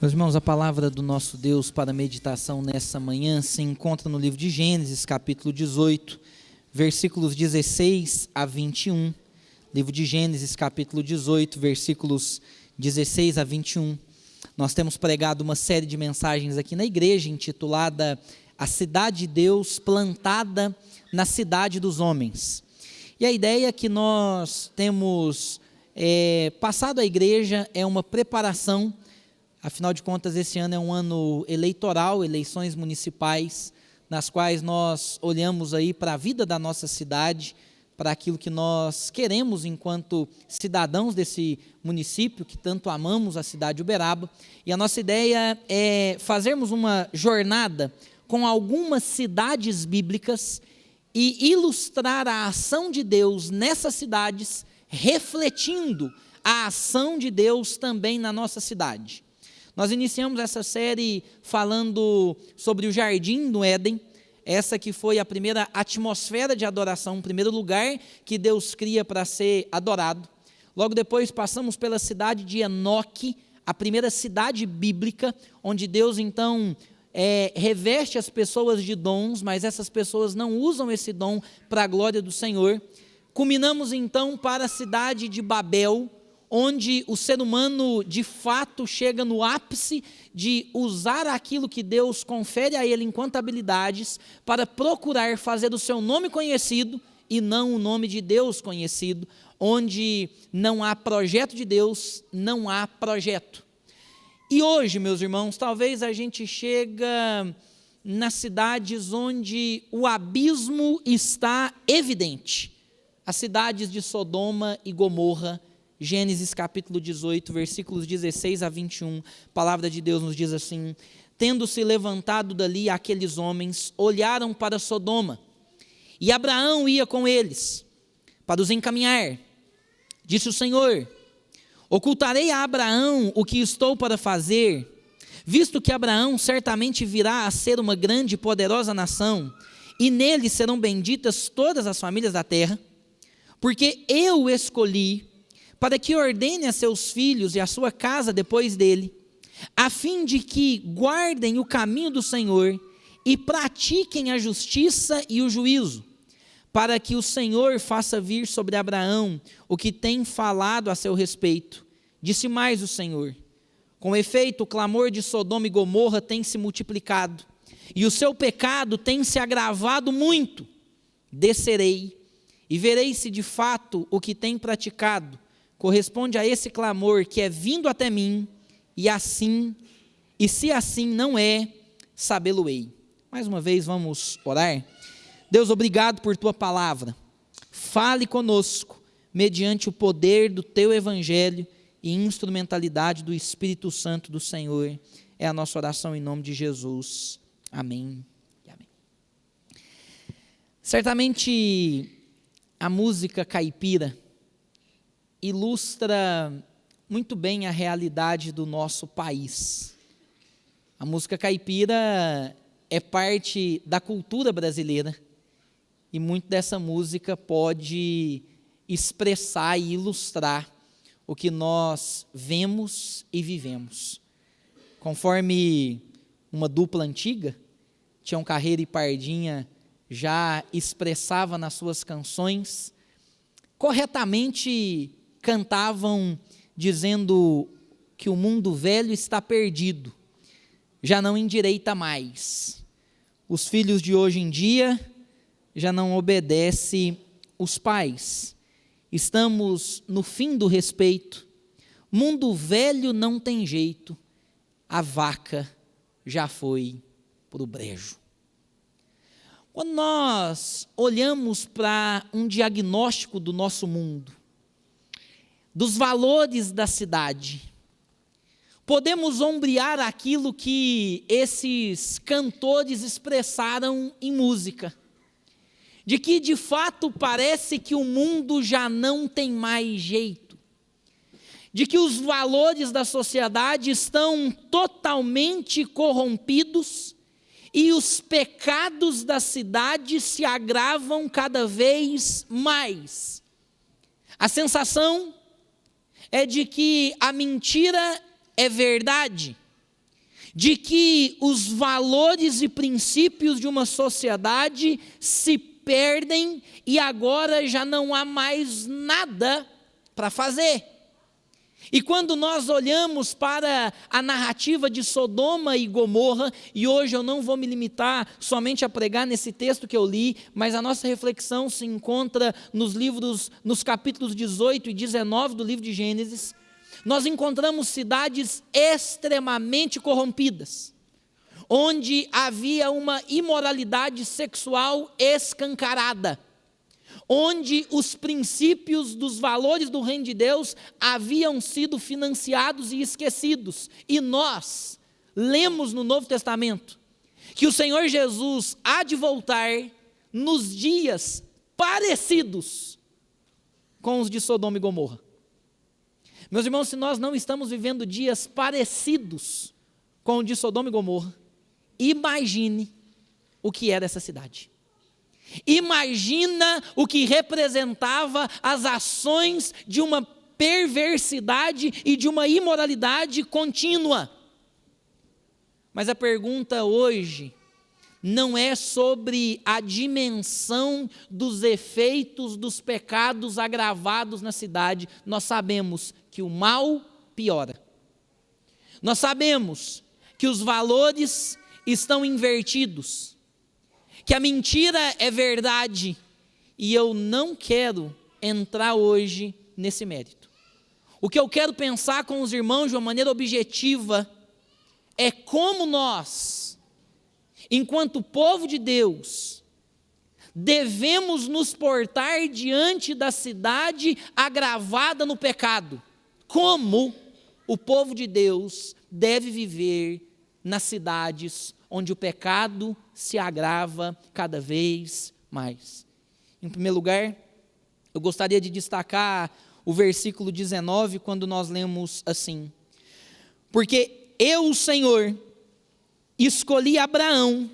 Meus irmãos, a palavra do nosso Deus para meditação nessa manhã se encontra no livro de Gênesis, capítulo 18, versículos 16 a 21. Livro de Gênesis, capítulo 18, versículos 16 a 21. Nós temos pregado uma série de mensagens aqui na igreja, intitulada A Cidade de Deus Plantada na Cidade dos Homens. E a ideia que nós temos passado à igreja é uma preparação. Afinal de contas, esse ano é um ano eleitoral, eleições municipais, nas quais nós olhamos aí para a vida da nossa cidade, para aquilo que nós queremos enquanto cidadãos desse município, que tanto amamos a cidade de Uberaba. E a nossa ideia é fazermos uma jornada com algumas cidades bíblicas e ilustrar a ação de Deus nessas cidades, refletindo a ação de Deus também na nossa cidade. Nós iniciamos essa série falando sobre o Jardim do Éden, essa que foi a primeira atmosfera de adoração, o primeiro lugar que Deus cria para ser adorado. Logo depois passamos pela cidade de Enoque, a primeira cidade bíblica, onde Deus então reveste as pessoas de dons, mas essas pessoas não usam esse dom para a glória do Senhor. Culminamos então para a cidade de Babel, onde o ser humano de fato chega no ápice de usar aquilo que Deus confere a ele enquanto habilidades para procurar fazer o seu nome conhecido e não o nome de Deus conhecido, onde não há projeto de Deus, não há projeto. E hoje, meus irmãos, talvez a gente chega nas cidades onde o abismo está evidente, as cidades de Sodoma e Gomorra. Gênesis capítulo 18, versículos 16 a 21, a palavra de Deus nos diz assim: tendo-se levantado dali aqueles homens, olharam para Sodoma, e Abraão ia com eles, para os encaminhar. Disse o Senhor: ocultarei a Abraão o que estou para fazer, visto que Abraão certamente virá a ser uma grande e poderosa nação, e nele serão benditas todas as famílias da terra, porque eu o escolhi para que ordene a seus filhos e a sua casa depois dele, a fim de que guardem o caminho do Senhor e pratiquem a justiça e o juízo, para que o Senhor faça vir sobre Abraão o que tem falado a seu respeito. Disse mais o Senhor: com efeito, o clamor de Sodoma e Gomorra tem se multiplicado, e o seu pecado tem se agravado muito. Descerei e verei se de fato o que tem praticado corresponde a esse clamor que é vindo até mim, e se assim não é, sabê-lo-ei. Mais uma vez vamos orar. Deus, obrigado por tua palavra. Fale conosco, mediante o poder do teu evangelho e instrumentalidade do Espírito Santo do Senhor. É a nossa oração em nome de Jesus. Amém e amém. Certamente a música caipira ilustra muito bem a realidade do nosso país. A música caipira é parte da cultura brasileira e muito dessa música pode expressar e ilustrar o que nós vemos e vivemos. Conforme uma dupla antiga, Tião Carreiro e Pardinha já expressava nas suas canções, corretamente cantavam dizendo que o mundo velho está perdido, já não endireita mais. Os filhos de hoje em dia já não obedecem os pais. Estamos no fim do respeito. Mundo velho não tem jeito. A vaca já foi pro brejo. Quando nós olhamos para um diagnóstico do nosso mundo, dos valores da cidade, podemos ombrear aquilo que esses cantores expressaram em música, de que de fato parece que o mundo já não tem mais jeito, de que os valores da sociedade estão totalmente corrompidos e os pecados da cidade se agravam cada vez mais. A sensação é de que a mentira é verdade de que os valores e princípios de uma sociedade se perdem e agora já não há mais nada para fazer. E quando nós olhamos para a narrativa de Sodoma e Gomorra, e hoje eu não vou me limitar somente a pregar nesse texto que eu li, mas a nossa reflexão se encontra nos capítulos 18 e 19 do livro de Gênesis, nós encontramos cidades extremamente corrompidas, onde havia uma imoralidade sexual escancarada, onde os princípios dos valores do reino de Deus haviam sido financiados e esquecidos. E nós lemos no Novo Testamento que o Senhor Jesus há de voltar nos dias parecidos com os de Sodoma e Gomorra. Meus irmãos, se nós não estamos vivendo dias parecidos com o de Sodoma e Gomorra, imagine o que era essa cidade. Imagina o que representava as ações de uma perversidade e de uma imoralidade contínua. Mas a pergunta hoje não é sobre a dimensão dos efeitos dos pecados agravados na cidade. Nós sabemos que o mal piora. Nós sabemos que os valores estão invertidos, que a mentira é verdade, e eu não quero entrar hoje nesse mérito. O que eu quero pensar com os irmãos de uma maneira objetiva é como nós, enquanto povo de Deus, devemos nos portar diante da cidade agravada no pecado. Como o povo de Deus deve viver nas cidades onde o pecado se agrava cada vez mais. Em primeiro lugar, eu gostaria de destacar o versículo 19, quando nós lemos assim: porque eu, o Senhor, escolhi Abraão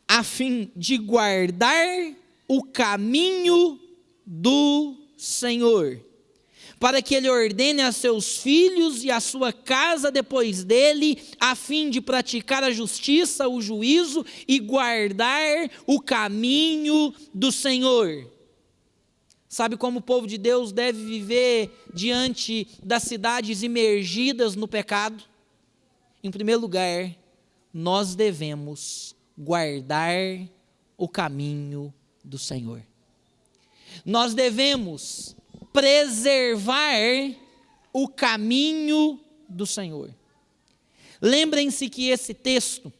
a fim de guardar o caminho do Senhor, para que ele ordene a seus filhos e a sua casa depois dele, a fim de praticar a justiça, o juízo e guardar o caminho do Senhor. Sabe como o povo de Deus deve viver diante das cidades imergidas no pecado? Em primeiro lugar, nós devemos guardar o caminho do Senhor. Nós devemos preservar o caminho do Senhor. Lembrem-se que esse texto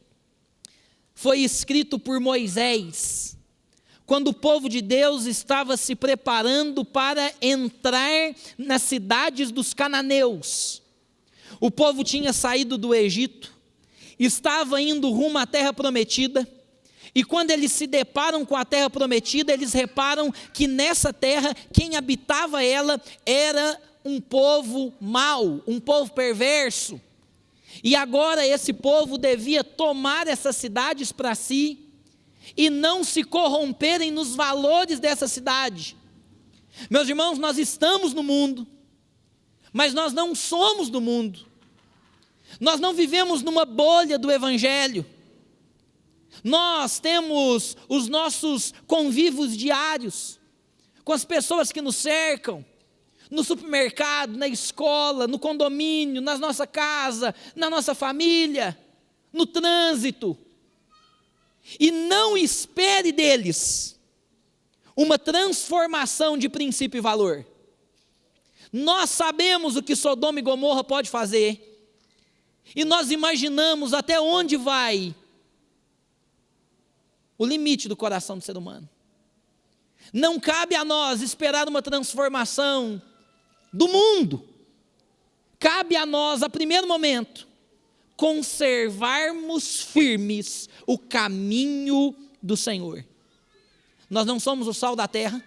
foi escrito por Moisés, quando o povo de Deus estava se preparando para entrar nas cidades dos cananeus. O povo tinha saído do Egito, estava indo rumo à terra prometida, e quando eles se deparam com a terra prometida, eles reparam que nessa terra, quem habitava ela era um povo mau, um povo perverso. E agora esse povo devia tomar essas cidades para si e não se corromperem nos valores dessa cidade. Meus irmãos, nós estamos no mundo, mas nós não somos do mundo. Nós não vivemos numa bolha do Evangelho. Nós temos os nossos convívios diários com as pessoas que nos cercam, no supermercado, na escola, no condomínio, na nossa casa, na nossa família, no trânsito. E não espere deles uma transformação de princípio e valor. Nós sabemos o que Sodoma e Gomorra pode fazer, e nós imaginamos até onde vai o limite do coração do ser humano. Não cabe a nós esperar uma transformação do mundo. Cabe a nós, a primeiro momento, conservarmos firmes o caminho do Senhor. Nós não somos o sal da terra.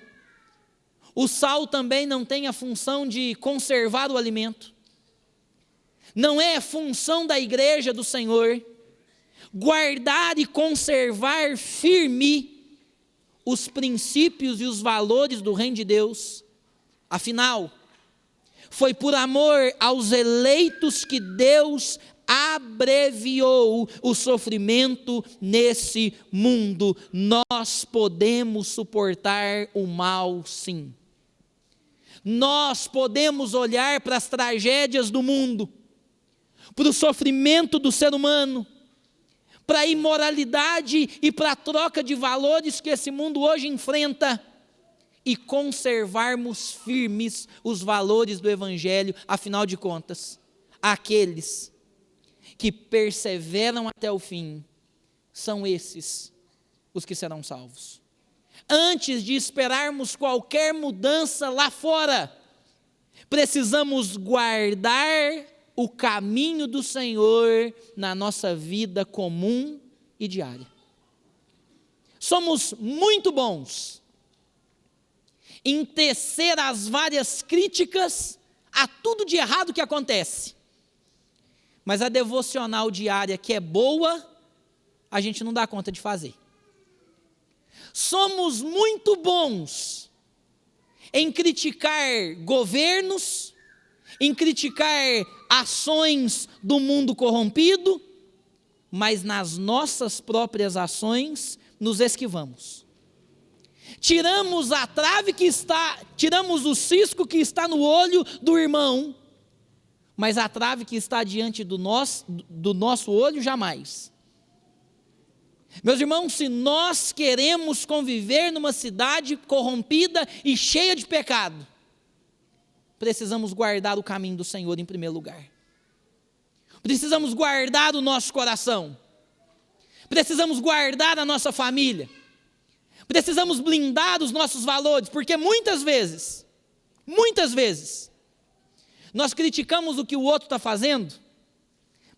O sal também não tem a função de conservar o alimento. Não é função da igreja do Senhor guardar e conservar firme os princípios e os valores do reino de Deus. Afinal, foi por amor aos eleitos que Deus abreviou o sofrimento nesse mundo. Nós podemos suportar o mal, sim. Nós podemos olhar para as tragédias do mundo, para o sofrimento do ser humano, para a imoralidade e para a troca de valores que esse mundo hoje enfrenta, e conservarmos firmes os valores do Evangelho. Afinal de contas, aqueles que perseveram até o fim, são esses os que serão salvos. Antes de esperarmos qualquer mudança lá fora, precisamos guardar o caminho do Senhor na nossa vida comum e diária. Somos muito bons em tecer as várias críticas a tudo de errado que acontece, mas a devocional diária, que é boa, a gente não dá conta de fazer. Somos muito bons em criticar governos, em criticar ações do mundo corrompido, mas nas nossas próprias ações nos esquivamos. Tiramos a trave que está, tiramos o cisco que está no olho do irmão, mas a trave que está diante do nosso olho, jamais. Meus irmãos, se nós queremos conviver numa cidade corrompida e cheia de pecado, precisamos guardar o caminho do Senhor em primeiro lugar. Precisamos guardar o nosso coração. Precisamos guardar a nossa família. Precisamos blindar os nossos valores, porque muitas vezes, nós criticamos o que o outro está fazendo,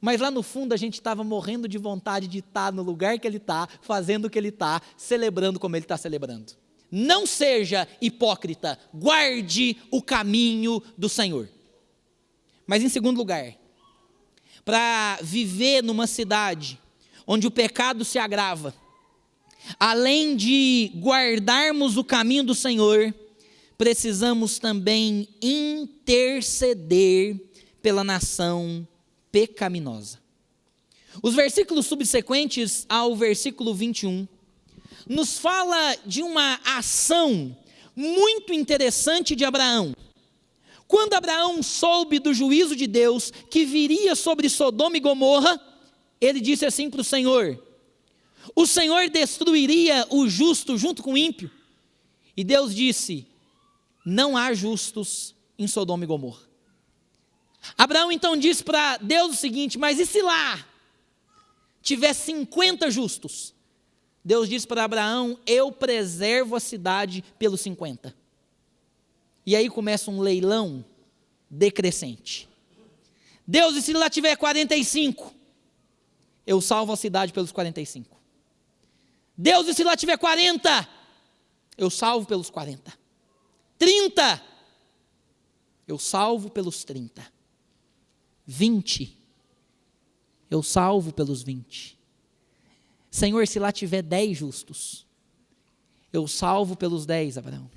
mas lá no fundo a gente estava morrendo de vontade de estar no lugar que ele está, fazendo o que ele está, celebrando como ele está celebrando. Não seja hipócrita, guarde o caminho do Senhor. Mas em segundo lugar, para viver numa cidade onde o pecado se agrava, além de guardarmos o caminho do Senhor, precisamos também interceder pela nação pecaminosa. Os versículos subsequentes ao versículo 21 nos fala de uma ação muito interessante de Abraão. Quando Abraão soube do juízo de Deus que viria sobre Sodoma e Gomorra, ele disse assim para o Senhor: o Senhor destruiria o justo junto com o ímpio? E Deus disse: não há justos em Sodoma e Gomorra. Abraão então disse para Deus o seguinte: mas e se lá tiver 50 justos? Deus disse para Abraão: eu preservo a cidade pelos 50. E aí começa um leilão decrescente. Deus disse: se lá tiver 45, eu salvo a cidade pelos 45. Deus disse: se lá tiver 40, eu salvo pelos 40. 30, eu salvo pelos 30. 20, eu salvo pelos 20. Senhor, se lá tiver 10 justos, eu salvo pelos 10, Abraão.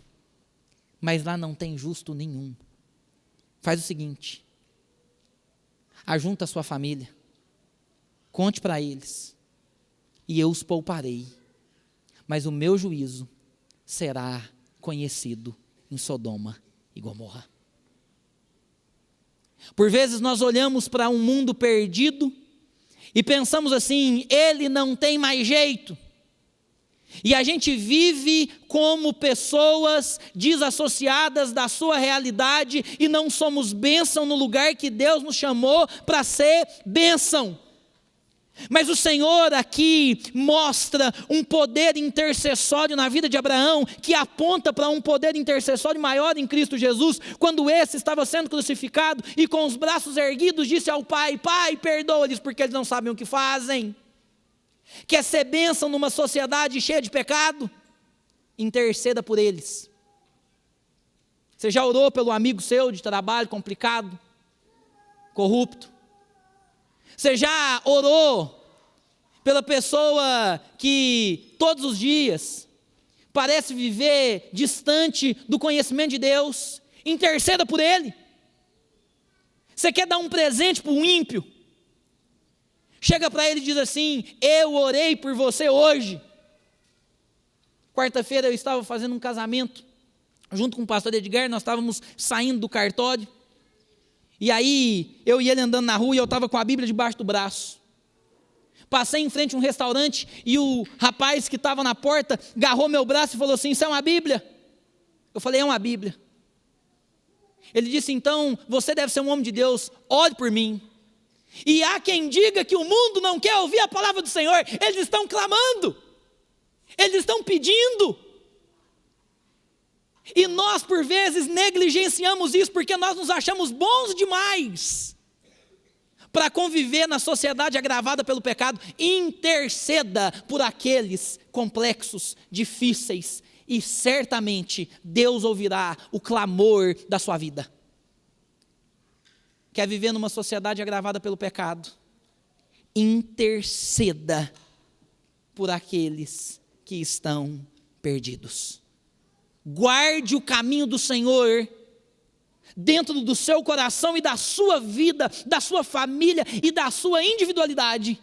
Mas lá não tem justo nenhum. Faz o seguinte: ajunta a sua família, conte para eles, e eu os pouparei. Mas o meu juízo será conhecido em Sodoma e Gomorra. Por vezes nós olhamos para um mundo perdido e pensamos assim: ele não tem mais jeito. E a gente vive como pessoas desassociadas da sua realidade e não somos bênção no lugar que Deus nos chamou para ser bênção. Mas o Senhor aqui mostra um poder intercessório na vida de Abraão, que aponta para um poder intercessório maior em Cristo Jesus, quando esse estava sendo crucificado e com os braços erguidos disse ao Pai: Pai, perdoa-lhes porque eles não sabem o que fazem. Quer ser bênção numa sociedade cheia de pecado? Interceda por eles. Você já orou pelo amigo seu de trabalho complicado, corrupto? Você já orou pela pessoa que todos os dias parece viver distante do conhecimento de Deus? Interceda por ele. Você quer dar um presente para um ímpio? Chega para ele e diz assim: eu orei por você hoje. Quarta-feira eu estava fazendo um casamento, junto com o pastor Edgar, nós estávamos saindo do cartório, e aí eu e ele andando na rua, e eu estava com a Bíblia debaixo do braço. Passei em frente a um restaurante, e o rapaz que estava na porta, agarrou meu braço e falou assim: isso é uma Bíblia? Eu falei: é uma Bíblia. Ele disse: então, você deve ser um homem de Deus, ore por mim. E há quem diga que o mundo não quer ouvir a palavra do Senhor, eles estão clamando, eles estão pedindo, e nós por vezes negligenciamos isso, porque nós nos achamos bons demais para conviver na sociedade agravada pelo pecado. Interceda por aqueles complexos, difíceis, e certamente Deus ouvirá o clamor da sua vida. Quer viver numa sociedade agravada pelo pecado? Interceda por aqueles que estão perdidos. Guarde o caminho do Senhor dentro do seu coração e da sua vida, da sua família e da sua individualidade.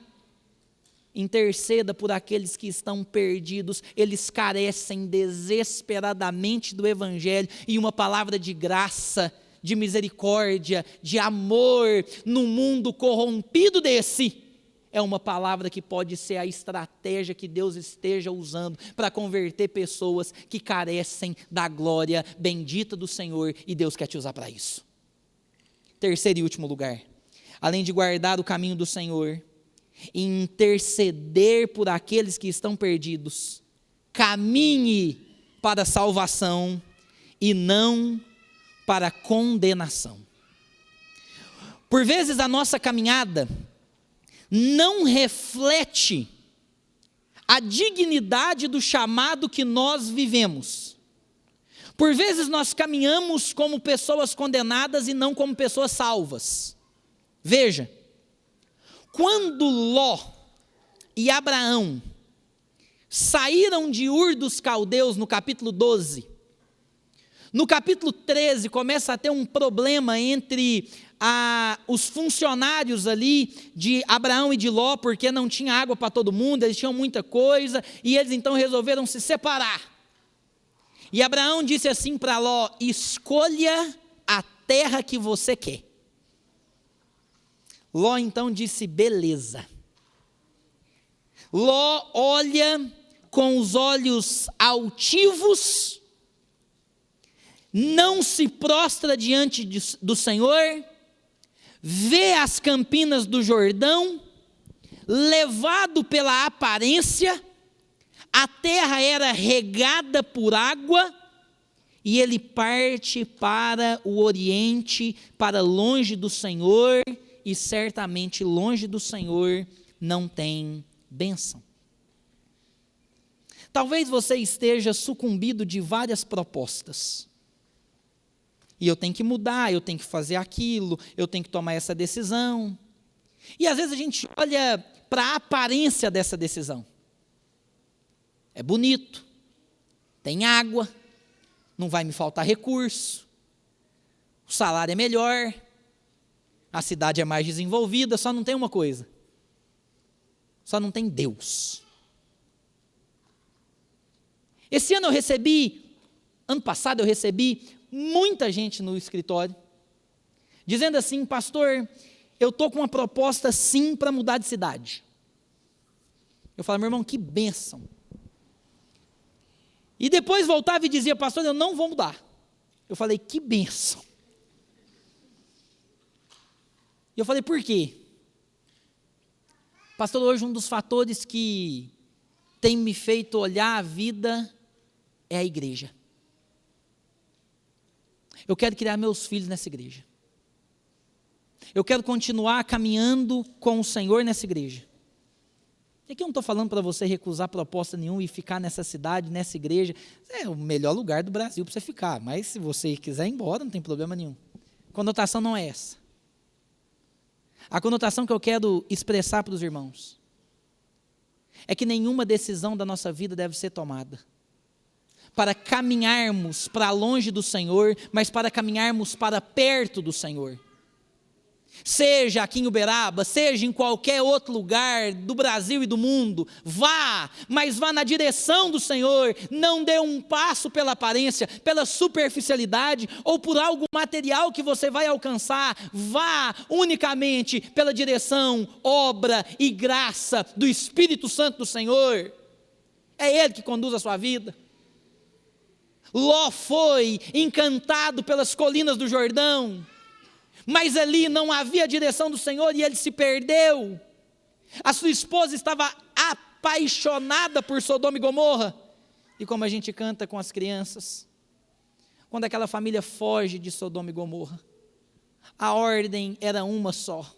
Interceda por aqueles que estão perdidos, eles carecem desesperadamente do Evangelho e uma palavra de graça, de misericórdia, de amor, num mundo corrompido desse, é uma palavra que pode ser a estratégia que Deus esteja usando para converter pessoas que carecem da glória bendita do Senhor, e Deus quer te usar para isso. Terceiro e último lugar, além de guardar o caminho do Senhor e interceder por aqueles que estão perdidos, caminhe para a salvação e não para a condenação. Por vezes a nossa caminhada não reflete a dignidade do chamado que nós vivemos. Por vezes nós caminhamos como pessoas condenadas e não como pessoas salvas. Veja, quando Ló e Abraão saíram de Ur dos Caldeus, no capítulo 12, no capítulo 13 começa a ter um problema entre os funcionários ali de Abraão e de Ló, porque não tinha água para todo mundo, eles tinham muita coisa, e eles então resolveram se separar. E Abraão disse assim para Ló: escolha a terra que você quer. Ló então disse: beleza. Ló olha com os olhos altivos, não se prostra diante do Senhor, vê as campinas do Jordão, levado pela aparência, a terra era regada por água, e ele parte para o oriente, para longe do Senhor, e certamente longe do Senhor não tem bênção. Talvez você esteja sucumbido de várias propostas. E eu tenho que mudar, eu tenho que fazer aquilo, eu tenho que tomar essa decisão. E às vezes a gente olha para a aparência dessa decisão. É bonito, tem água, não vai me faltar recurso, o salário é melhor, a cidade é mais desenvolvida, só não tem uma coisa: só não tem Deus. Ano passado eu recebi muita gente no escritório, dizendo assim: pastor, eu estou com uma proposta sim para mudar de cidade. Eu falei: meu irmão, que bênção. E depois voltava e dizia: pastor, eu não vou mudar. Eu falei: que bênção. E eu falei: por quê? Pastor, hoje um dos fatores que tem me feito olhar a vida é a igreja. Eu quero criar meus filhos nessa igreja. Eu quero continuar caminhando com o Senhor nessa igreja. E aqui eu não estou falando para você recusar proposta nenhuma e ficar nessa cidade, nessa igreja. É o melhor lugar do Brasil para você ficar. Mas se você quiser ir embora, não tem problema nenhum. A conotação não é essa. A conotação que eu quero expressar para os irmãos é que nenhuma decisão da nossa vida deve ser tomada para caminharmos para longe do Senhor, mas para caminharmos para perto do Senhor. Seja aqui em Uberaba, seja em qualquer outro lugar do Brasil e do mundo, vá, mas vá na direção do Senhor, não dê um passo pela aparência, pela superficialidade ou por algo material que você vai alcançar, vá unicamente pela direção, obra e graça do Espírito Santo do Senhor, é Ele que conduz a sua vida. Ló foi encantado pelas colinas do Jordão, mas ali não havia direção do Senhor e ele se perdeu. A sua esposa estava apaixonada por Sodoma e Gomorra. E como a gente canta com as crianças, quando aquela família foge de Sodoma e Gomorra, a ordem era uma só.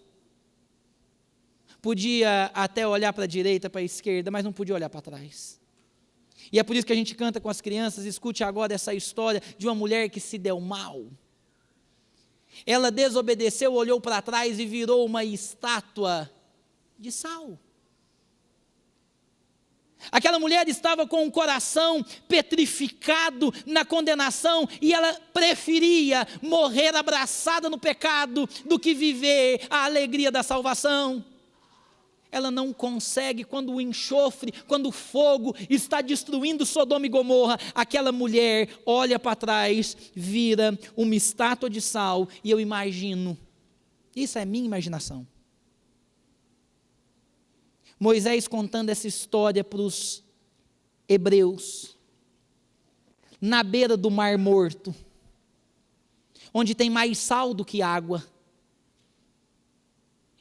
Podia até olhar para a direita, para a esquerda, mas não podia olhar para trás. E é por isso que a gente canta com as crianças. Escute agora essa história de uma mulher que se deu mal. Ela desobedeceu, olhou para trás e virou uma estátua de sal. Aquela mulher estava com o coração petrificado na condenação e ela preferia morrer abraçada no pecado do que viver a alegria da salvação. Ela não consegue, quando o enxofre, quando o fogo está destruindo Sodoma e Gomorra, aquela mulher olha para trás, vira uma estátua de sal, e eu imagino, isso é minha imaginação, Moisés contando essa história para os hebreus, na beira do Mar Morto, onde tem mais sal do que água,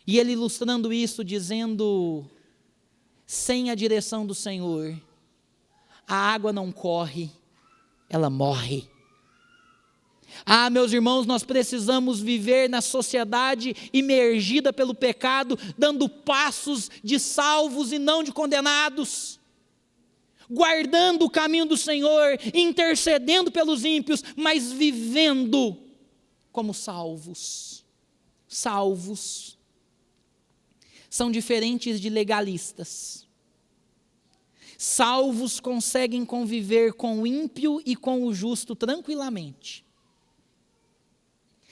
e ele ilustrando isso, dizendo, sem a direção do Senhor, a água não corre, ela morre. Ah, meus irmãos, nós precisamos viver na sociedade imergida pelo pecado, dando passos de salvos e não de condenados, guardando o caminho do Senhor, intercedendo pelos ímpios, mas vivendo como salvos. Salvos são diferentes de legalistas. Salvos conseguem conviver com o ímpio e com o justo tranquilamente.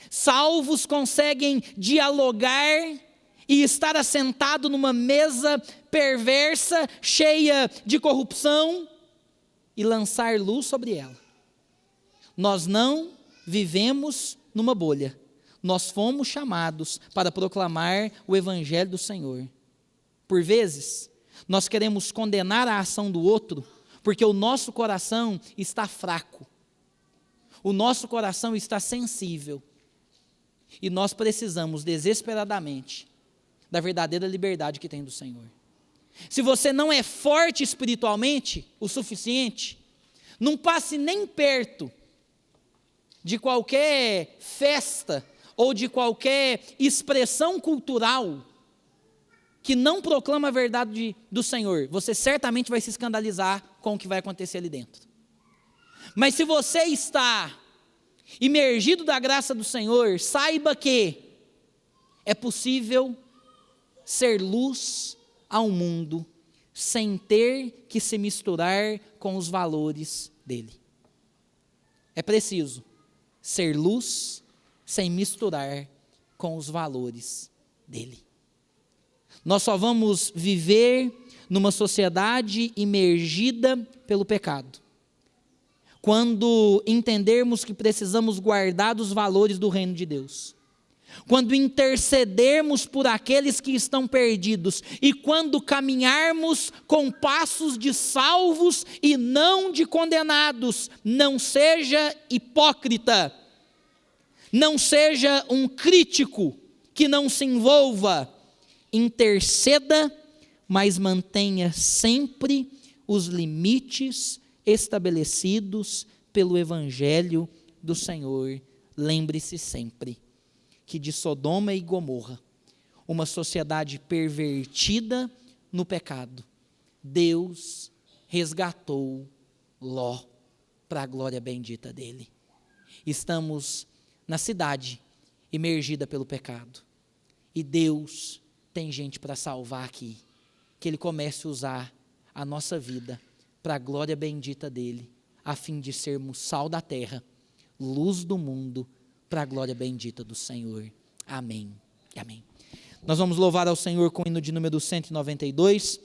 Salvos conseguem dialogar e estar assentado numa mesa perversa, cheia de corrupção, e lançar luz sobre ela. Nós não vivemos numa bolha. Nós fomos chamados para proclamar o Evangelho do Senhor. Por vezes, nós queremos condenar a ação do outro, porque o nosso coração está fraco, o nosso coração está sensível, e nós precisamos desesperadamente da verdadeira liberdade que tem do Senhor. Se você não é forte espiritualmente o suficiente, não passe nem perto de qualquer festa ou de qualquer expressão cultural que não proclama a verdade do Senhor. Você certamente vai se escandalizar com o que vai acontecer ali dentro. Mas se você está imergido da graça do Senhor, saiba que é possível ser luz ao mundo sem ter que se misturar com os valores dele. É preciso ser luz sem misturar com os valores dele. Nós só vamos viver numa sociedade imergida pelo pecado quando entendermos que precisamos guardar dos valores do reino de Deus, quando intercedermos por aqueles que estão perdidos e quando caminharmos com passos de salvos e não de condenados. Não seja hipócrita, não seja um crítico que não se envolva, interceda, mas mantenha sempre os limites estabelecidos pelo Evangelho do Senhor. Lembre-se sempre que de Sodoma e Gomorra, uma sociedade pervertida no pecado, Deus resgatou Ló para a glória bendita dele. Estamos na cidade imergida pelo pecado, e Deus tem gente para salvar aqui, que Ele comece a usar a nossa vida para a glória bendita dele, a fim de sermos sal da terra, luz do mundo, para a glória bendita do Senhor. Amém. Amém. Nós vamos louvar ao Senhor com o hino de número 192,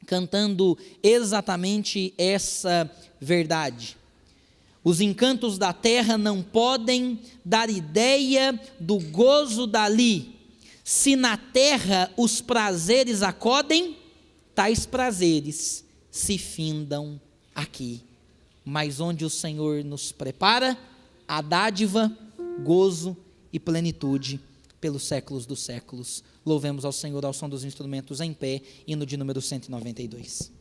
cantando exatamente essa verdade. Os encantos da terra não podem dar ideia do gozo dali. Se na terra os prazeres acodem, tais prazeres se findam aqui. Mas onde o Senhor nos prepara, a dádiva, gozo e plenitude pelos séculos dos séculos. Louvemos ao Senhor ao som dos instrumentos em pé, hino de número 192.